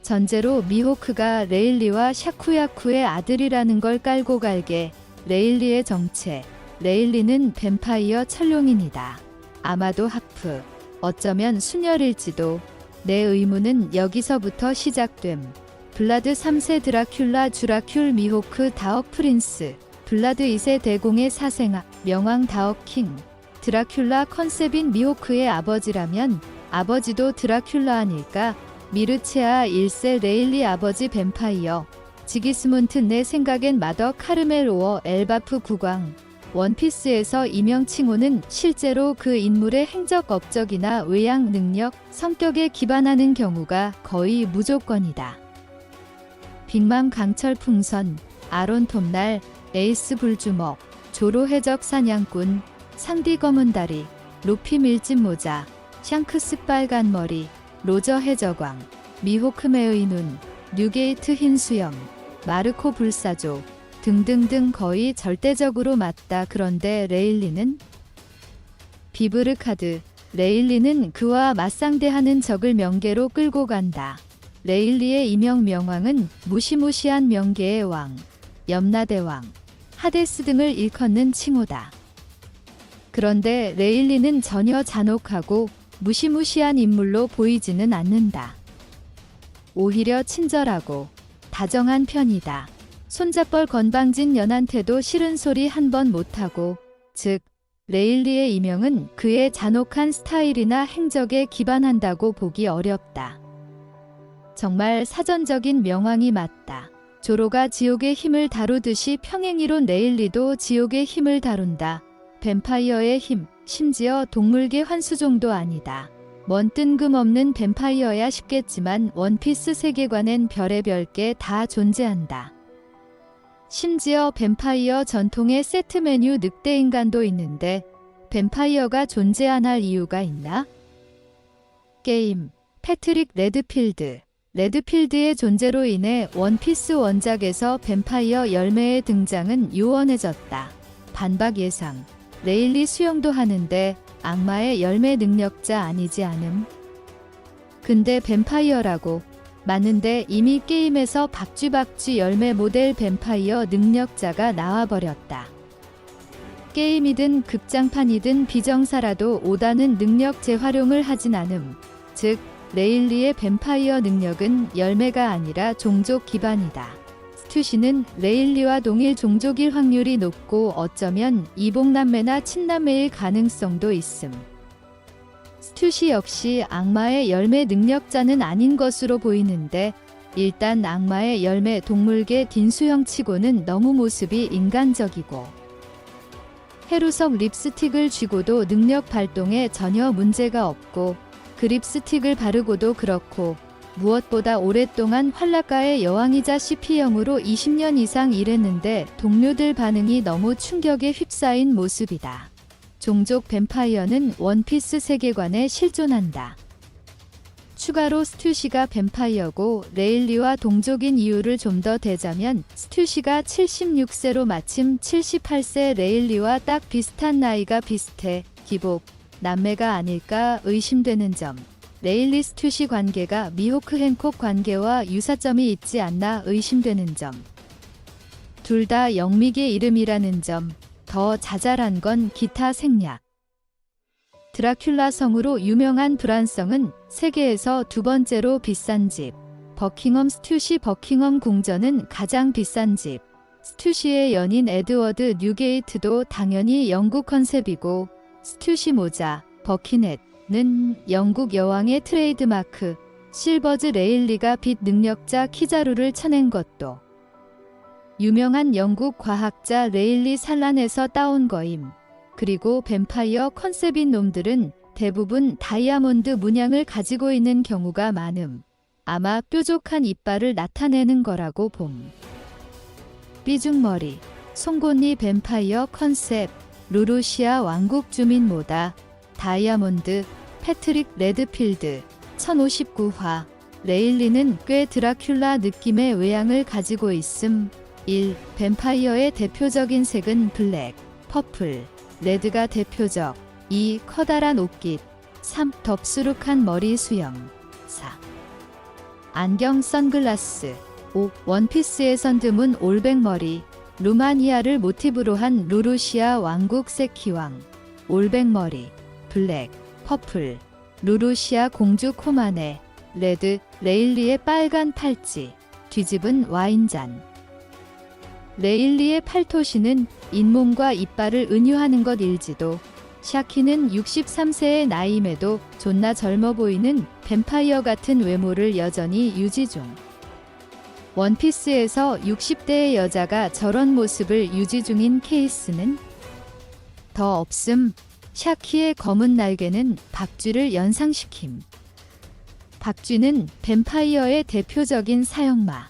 전제로 미호크가 레일리와 샤쿠야쿠의 아들이라는 걸 깔고 갈게. 레일리의 정체. 레일리는 뱀파이어 천룡인이다. 아마도 하프. 어쩌면 순혈일지도. 내 의문은 여기서부터 시작됨. 블라드 3세 드라큘라 주라큘 미호크 다억 프린스. 블라드 2세 대공의 사생아 명왕 다억 킹. 드라큘라 컨셉인 미호크의 아버지라면 아버지도 드라큘라 아닐까? 미르체아 1세 레일리 아버지 뱀파이어. 지기스문트 내 생각엔 마더 카르멜 오어 엘바프 국왕. 원피스에서 이명 칭호는 실제로 그 인물의 행적 업적이나 외양 능력, 성격에 기반하는 경우가 거의 무조건이다. 빅맘 강철 풍선, 아론 톱날, 에이스 불주먹, 조로 해적 사냥꾼, 상디 검은다리, 루피 밀짚 모자, 샹크스 빨간 머리, 로저 해적왕, 미호크메의 눈, 뉴게이트 흰수염, 마르코 불사조 등등등 거의 절대적으로 맞다. 그런데 레일리는? 비브르카드. 레일리는 그와 맞상대하는 적을 명계로 끌고 간다. 레일리의 이명 명왕은 무시무시한 명계의 왕, 염라대왕, 하데스 등을 일컫는 칭호다. 그런데 레일리는 전혀 잔혹하고 무시무시한 인물로 보이지는 않는다. 오히려 친절하고 다정한 편이다. 손잡벌 건방진 연한테도 싫은 소리 한 번 못하고, 즉 레일리의 이명은 그의 잔혹한 스타일이나 행적에 기반한다고 보기 어렵다. 정말 사전적인 명왕이 맞다. 조로가 지옥의 힘을 다루듯이 평행이론 레일리도 지옥의 힘을 다룬다. 뱀파이어의 힘, 심지어 동물계 환수종도 아니다. 뭔 뜬금없는 뱀파이어야 싶겠지만 원피스 세계관엔 별의별 게 다 존재한다. 심지어 뱀파이어 전통의 세트 메뉴 늑대인간도 있는데 뱀파이어가 존재 안 할 이유가 있나? 게임, 패트릭 레드필드. 레드필드의 존재로 인해 원피스 원작에서 뱀파이어 열매의 등장은 요원해졌다. 반박 예상. 레일리 수영도 하는데 악마의 열매 능력자 아니지 않음? 근데 뱀파이어라고. 맞는데 이미 게임에서 박쥐박쥐 열매 모델 뱀파이어 능력자가 나와버렸다. 게임이든 극장판이든 비정사라도 오다는 능력 재활용을 하진 않음. 즉 레일리의 뱀파이어 능력은 열매가 아니라 종족 기반이다. 스튜시는 레일리와 동일 종족일 확률이 높고 어쩌면 이복남매나 친남매일 가능성도 있음. 스튜시 역시 악마의 열매 능력자는 아닌 것으로 보이는데 일단 악마의 열매 동물계 딘수형치고는 너무 모습이 인간적이고 해루석 립스틱을 쥐고도 능력 발동에 전혀 문제가 없고 그 립스틱을 바르고도 그렇고 무엇보다 오랫동안 활락가의 여왕이자 CP형으로 20년 이상 일했는데 동료들 반응이 너무 충격에 휩싸인 모습이다. 종족 뱀파이어는 원피스 세계관에 실존한다. 추가로 스튜시가 뱀파이어고 레일리와 동족인 이유를 좀 더 대자면 스튜시가 76세로 마침 78세 레일리와 딱 비슷한 나이가 비슷해 기복, 남매가 아닐까 의심되는 점. 레일리 스튜시 관계가 미호크 행콕 관계와 유사점이 있지 않나 의심되는 점. 둘 다 영미계 이름이라는 점. 더 자잘한 건 기타 생략. 드라큘라 성으로 유명한 브란성은 세계에서 두 번째로 비싼 집. 버킹엄 스튜시 버킹엄 궁전은 가장 비싼 집. 스튜시의 연인 에드워드 뉴게이트도 당연히 영국 컨셉이고 스튜시 모자, 버키넷은 영국 여왕의 트레이드마크. 실버즈 레일리가 빛 능력자 키자루를 쳐낸 것도 유명한 영국 과학자 레일리 산란에서 따온 거임. 그리고 뱀파이어 컨셉인 놈들은 대부분 다이아몬드 문양을 가지고 있는 경우가 많음. 아마 뾰족한 이빨을 나타내는 거라고 봄. 삐죽머리, 송곳니 뱀파이어 컨셉, 루루시아 왕국 주민 모다, 다이아몬드, 패트릭 레드필드, 1059화. 레일리는 꽤 드라큘라 느낌의 외양을 가지고 있음. 1. 뱀파이어의 대표적인 색은 블랙, 퍼플, 레드가 대표적. 2. 커다란 옷깃. 3. 덥수룩한 머리 수염. 4. 안경 선글라스. 5. 원피스에선 드문 올백머리. 루마니아를 모티브로 한 루루시아 왕국 세키왕. 올백머리. 블랙, 퍼플. 루루시아 공주 코마네. 레드, 레일리의 빨간 팔찌. 뒤집은 와인잔. 레일리의 팔토시는 잇몸과 이빨을 은유하는 것 일지도 샤키는 63세의 나이임에도 존나 젊어 보이는 뱀파이어 같은 외모를 여전히 유지 중. 원피스에서 60대의 여자가 저런 모습을 유지 중인 케이스는 더 없음. 샤키의 검은 날개는 박쥐를 연상시킴. 박쥐는 뱀파이어의 대표적인 사형마.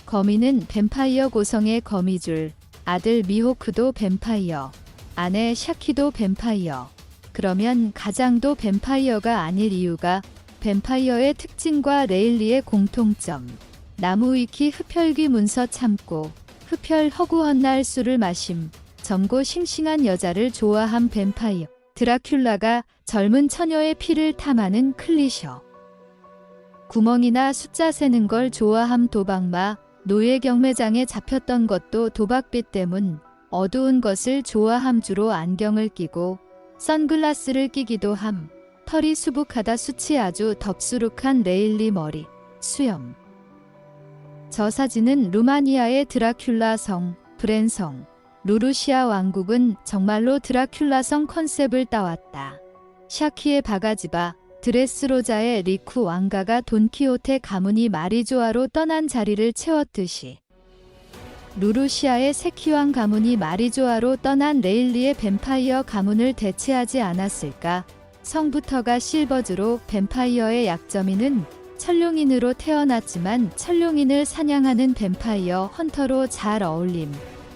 거미는 뱀파이어 고성의 거미줄. 아들 미호크도 뱀파이어. 아내 샤키도 뱀파이어. 그러면 가장도 뱀파이어가 아닐 이유가 뱀파이어의 특징과 레일리의 공통점. 나무위키 흡혈귀 문서 참고 흡혈 허구한 날 술을 마심. 젊고 싱싱한 여자를 좋아한 뱀파이어. 드라큘라가 젊은 처녀의 피를 탐하는 클리셔. 구멍이나 숫자 세는 걸 좋아함. 도박마. 노예 경매장에 잡혔던 것도 도박빚 때문. 어두운 것을 좋아함. 주로 안경을 끼고 선글라스를 끼기도 함. 털이 수북하다. 숱이 아주 덥수룩한 레일리 머리. 수염. 저 사진은 루마니아의 드라큘라 성, 브렌성. 루루시아 왕국은 정말로 드라큘라 성 컨셉을 따왔다. 샤키의 바가지바, 드레스로자의 리쿠 왕가가 돈키호테 가문이 마리조아로 떠난 자리를 채웠듯이 루루시아의 세키왕 가문이 마리조아로 떠난 레일리의 뱀파이어 가문을 대체하지 않았을까. 성부터가 실버즈로 뱀파이어의 약점이는 천룡인으로 태어났지만 천룡인을 사냥하는 뱀파이어 헌터로 잘 어울림.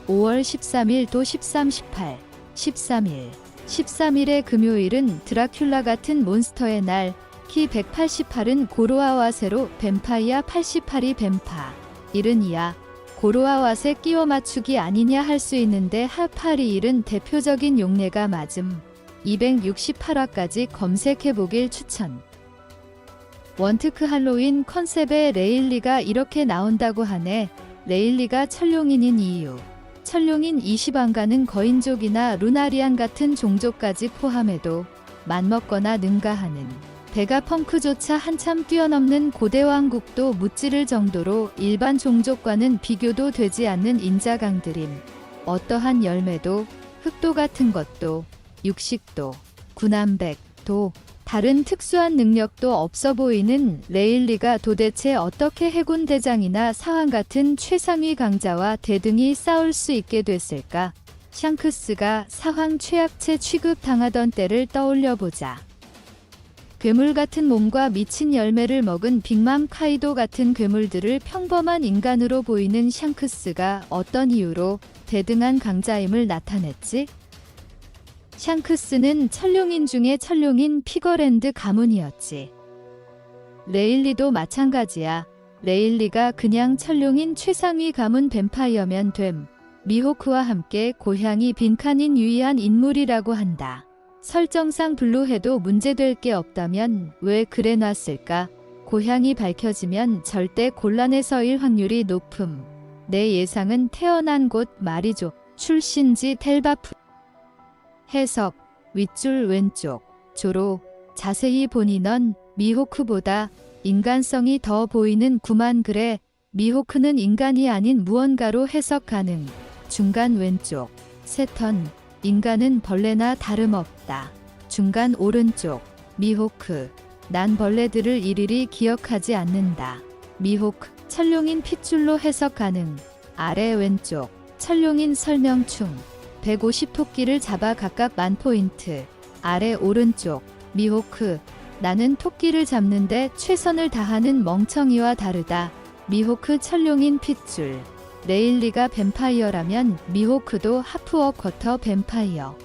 5월 13일 도 13, 18, 13일. 13일의 금요일은 드라큘라 같은 몬스터의 날. 키 188은 고로아와세로 뱀파이어 88이 뱀파. 일은 이야. 고로아와세 끼워 맞추기 아니냐 할 수 있는데 하파리 일은 대표적인 용례가 맞음. 268화까지 검색해보길 추천. 원트크 할로윈 컨셉의 레일리가 이렇게 나온다고 하네. 레일리가 천룡인인 이유. 천룡인 20왕가는 거인족이나 루나리안 같은 종족까지 포함해도 맘먹거나 능가하는 베가펑크조차 한참 뛰어넘는 고대 왕국도 무찌를 정도로 일반 종족과는 비교도 되지 않는 인자강들임. 어떠한 열매도 흙도 같은 것도 육식도 구남백도 다른 특수한 능력도 없어 보이는 레일리가 도대체 어떻게 해군 대장이나 사왕 같은 최상위 강자와 대등히 싸울 수 있게 됐을까? 샹크스가 사황 최약체 취급당하던 때를 떠올려보자. 괴물 같은 몸과 미친 열매를 먹은 빅맘 카이도 같은 괴물들을 평범한 인간으로 보이는 샹크스가 어떤 이유로 대등한 강자임을 나타냈지? 샹크스는 천룡인 중에 천룡인 피거랜드 가문이었지. 레일리도 마찬가지야. 레일리가 그냥 천룡인 최상위 가문 뱀파이어면 됨. 미호크와 함께 고향이 빈칸인 유의한 인물이라고 한다. 설정상 블루해도 문제될 게 없다면 왜 그래 놨을까? 고향이 밝혀지면 절대 곤란에 서일 확률이 높음. 내 예상은 태어난 곳 마리조, 출신지 텔바프. 해석, 윗줄 왼쪽, 조로. 자세히 보니 넌 미호크보다 인간성이 더 보이는 구만. 그래, 미호크는 인간이 아닌 무언가로 해석 가능. 중간 왼쪽, 세턴. 인간은 벌레나 다름없다. 중간 오른쪽, 미호크. 난 벌레들을 일일이 기억하지 않는다. 미호크, 천룡인 핏줄로 해석 가능. 아래 왼쪽, 천룡인 설명충. 150 토끼를 잡아 각각 1000포인트. 아래 오른쪽, 미호크. 나는 토끼를 잡는데 최선을 다하는 멍청이와 다르다. 미호크 천룡인 핏줄. 레일리가 뱀파이어라면 미호크도 하프워커터 뱀파이어.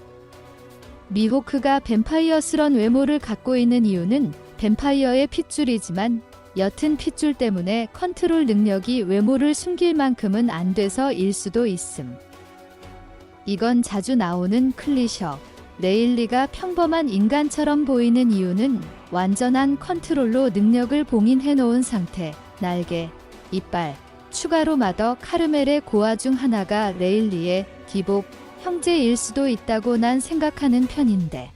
미호크가 뱀파이어스런 외모를 갖고 있는 이유는 뱀파이어의 핏줄이지만 옅은 핏줄 때문에 컨트롤 능력이 외모를 숨길 만큼은 안 돼서일 수도 있음. 이건 자주 나오는 클리셔. 레일리가 평범한 인간처럼 보이는 이유는 완전한 컨트롤로 능력을 봉인해 놓은 상태, 날개, 이빨, 추가로 마더 카르멜의 고아 중 하나가 레일리의 기복, 형제일 수도 있다고 난 생각하는 편인데.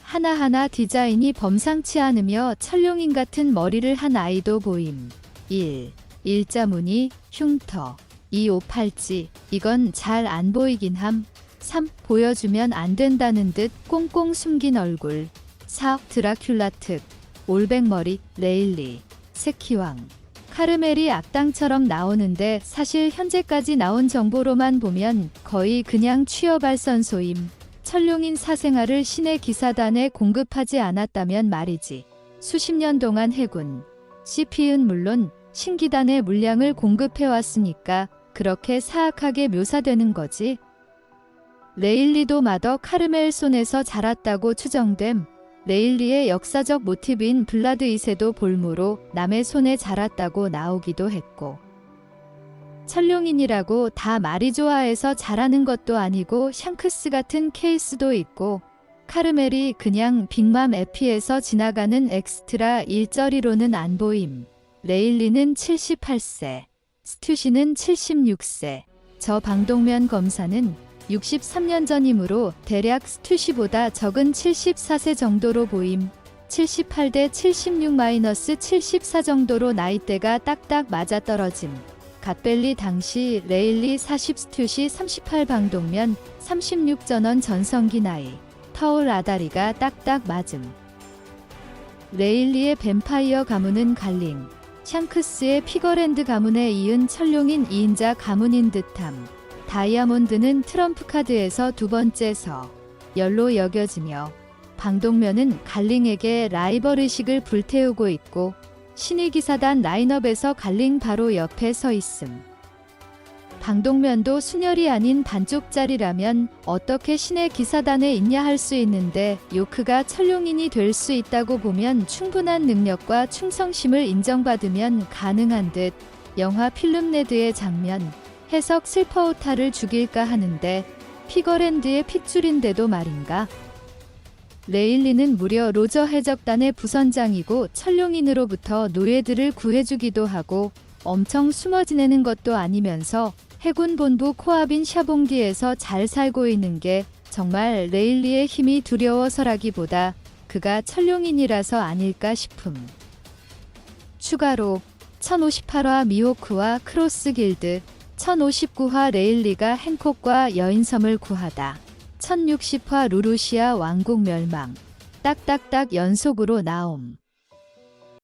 하나하나 디자인이 범상치 않으며 철룡인 같은 머리를 한 아이도 보임. 1. 일자무늬, 흉터. 2. 오팔찌. 이건 잘 안 보이긴 함. 3. 보여주면 안 된다는 듯 꽁꽁 숨긴 얼굴. 4. 드라큘라 특. 올백머리, 레일리. 새끼왕. 카르멜이 악당처럼 나오는데 사실 현재까지 나온 정보로만 보면 거의 그냥 취업발선소임. 철룡인 사생아를 신의 기사단에 공급하지 않았다면 말이지. 수십 년 동안 해군, CP은 물론 신기단의 물량을 공급해왔으니까 그렇게 사악하게 묘사되는 거지. 레일리도 마더 카르멜 손에서 자랐다고 추정됨. 레일리의 역사적 모티브인 블라드 이세도 볼모로 남의 손에 자랐다고 나오기도 했고. 철룡인이라고 다 말이 좋아해서 잘하는 것도 아니고 샹크스 같은 케이스도 있고, 카르멜이 그냥 빅맘 에피에서 지나가는 엑스트라 일저리로는 안 보임. 레일리는 78세, 스튜시는 76세, 저 방독면 검사는 63년 전이므로 대략 스튜시보다 적은 74세 정도로 보임. 78대 76-74 정도로 나이대가 딱딱 맞아떨어짐. 갓벨리 당시 레일리 40 스튜시 38 방독면 36 전원 전성기 나이. 터울 아다리가 딱딱 맞음. 레일리의 뱀파이어 가문은 갈링, 샹크스의 피거랜드 가문에 이은 철룡인 2인자 가문인 듯함. 다이아몬드는 트럼프 카드에서 두 번째 서, 열로 여겨지며 방독면은 갈링에게 라이벌의식을 불태우고 있고 신의 기사단 라인업에서 갈링 바로 옆에 서 있음. 방독면도 순혈이 아닌 반쪽짜리라면 어떻게 신의 기사단에 있냐 할 수 있는데 요크가 철룡인이 될 수 있다고 보면 충분한 능력과 충성심을 인정받으면 가능한 듯. 영화 필름레드의 장면, 해석 슬퍼우타를 죽일까 하는데 피거랜드의 핏줄인데도 말인가. 레일리는 무려 로저 해적단의 부선장이고 철룡인으로부터 노예들을 구해주기도 하고 엄청 숨어 지내는 것도 아니면서 해군 본부 코아빈 샤봉기에서 잘 살고 있는 게 정말 레일리의 힘이 두려워서라기보다 그가 철룡인이라서 아닐까 싶음. 추가로 1058화 미호크와 크로스 길드, 1059화 레일리가 행콕과 여인섬을 구하다, 1060화 루루시아 왕국 멸망, 딱딱딱 연속으로 나옴.